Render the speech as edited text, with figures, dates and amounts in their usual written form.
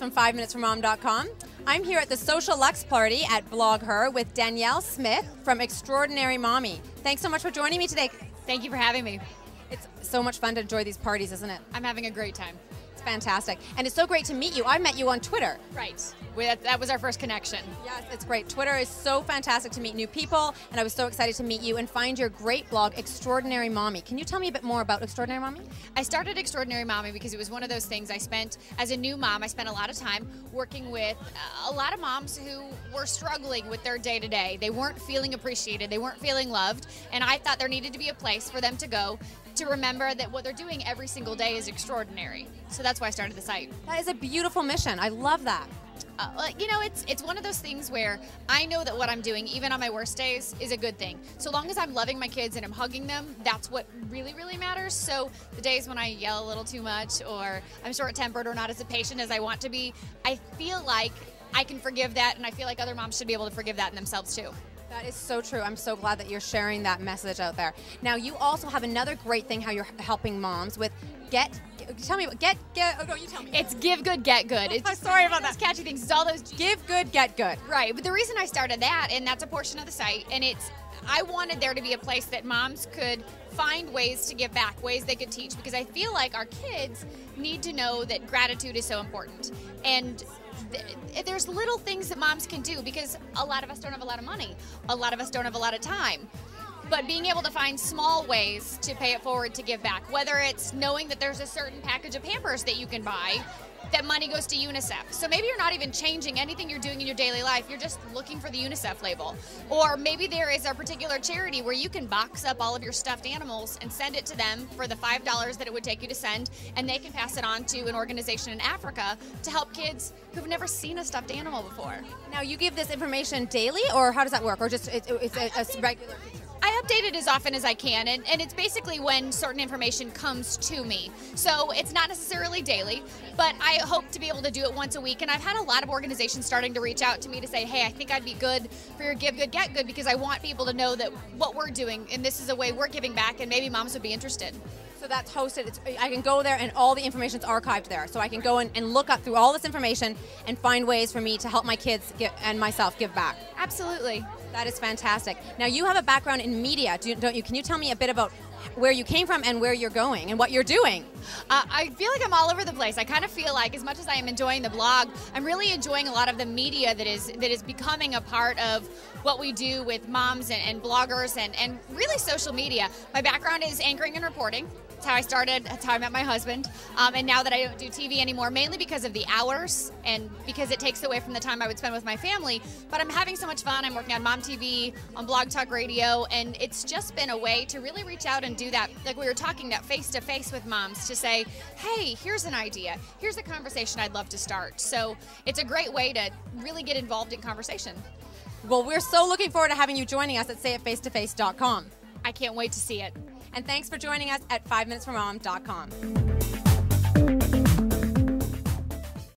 from 5minutesformom.com. I'm here at the Social Lux Party at blogher with Danielle Smith from Extraordinary Mommy. Thanks so much for joining me today. Thank you for having me. It's so much fun to enjoy these parties, isn't it? I'm having a great time. It's fantastic. And it's so great to meet you. I met you on Twitter. Right. That was our first connection. Yes, it's great. Twitter is so fantastic to meet new people, and I was so excited to meet you and find your great blog, Extraordinary Mommy. Can you tell me a bit more about Extraordinary Mommy? I started Extraordinary Mommy because it was one of those things as a new mom, I spent a lot of time working with a lot of moms who were struggling with their day-to-day. They weren't feeling appreciated. They weren't feeling loved, and I thought there needed to be a place for them to go to remember that what they're doing every single day is extraordinary. So that's why I started the site. That is a beautiful mission. I love that. It's one of those things where I know that what I'm doing, even on my worst days, is a good thing. So long as I'm loving my kids and I'm hugging them, that's what really, really matters. So the days when I yell a little too much or I'm short-tempered or not as patient as I want to be, I feel like I can forgive that, and I feel like other moms should be able to forgive that in themselves too. That is so true. I'm so glad that you're sharing that message out there. Now, you also have another great thing how you're helping moms with tell me about oh no, you tell me. It's Give Good, Get Good. I'm sorry about that. It's catchy things. It's all those Give Good, Get Good. Right, but the reason I started that, and that's a portion of the site, and I wanted there to be a place that moms could find ways to give back, ways they could teach, because I feel like our kids need to know that gratitude is so important. And there's little things that moms can do, because a lot of us don't have a lot of money. A lot of us don't have a lot of time. But being able to find small ways to pay it forward to give back, whether it's knowing that there's a certain package of Pampers that you can buy, that money goes to UNICEF. So maybe you're not even changing anything you're doing in your daily life, you're just looking for the UNICEF label. Or maybe there is a particular charity where you can box up all of your stuffed animals and send it to them for the $5 that it would take you to send, and they can pass it on to an organization in Africa to help kids who've never seen a stuffed animal before. Now, you give this information daily, or how does that work? Or just it's a regular feature? I update it as often as I can, and it's basically when certain information comes to me. So it's not necessarily daily, but I hope to be able to do it once a week. And I've had a lot of organizations starting to reach out to me to say, hey, I think I'd be good for your Give Good, Get Good, because I want people to know that what we're doing, and this is a way we're giving back, and maybe moms would be interested. So that's hosted. I can go there, and all the information's archived there. So I can go in and look up through all this information and find ways for me to help my kids and myself give back. Absolutely. That is fantastic. Now, you have a background in media, don't you? Can you tell me a bit about where you came from and where you're going and what you're doing? I feel like I'm all over the place. I kind of feel like, as much as I am enjoying the blog, I'm really enjoying a lot of the media that is becoming a part of what we do with moms and bloggers and really social media. My background is anchoring and reporting. That's how I started. That's how I met my husband. And now that I don't do TV anymore, mainly because of the hours and because it takes away from the time I would spend with my family. But I'm having so much fun. I'm working on Mom TV, on Blog Talk Radio, and it's just been a way to really reach out and do that, like we were talking, that face-to-face with moms, to say, hey, here's an idea. Here's a conversation I'd love to start. So it's a great way to really get involved in conversation. Well, we're so looking forward to having you joining us at sayitfacetoface.com. I can't wait to see it. And thanks for joining us at 5minutesformom.com.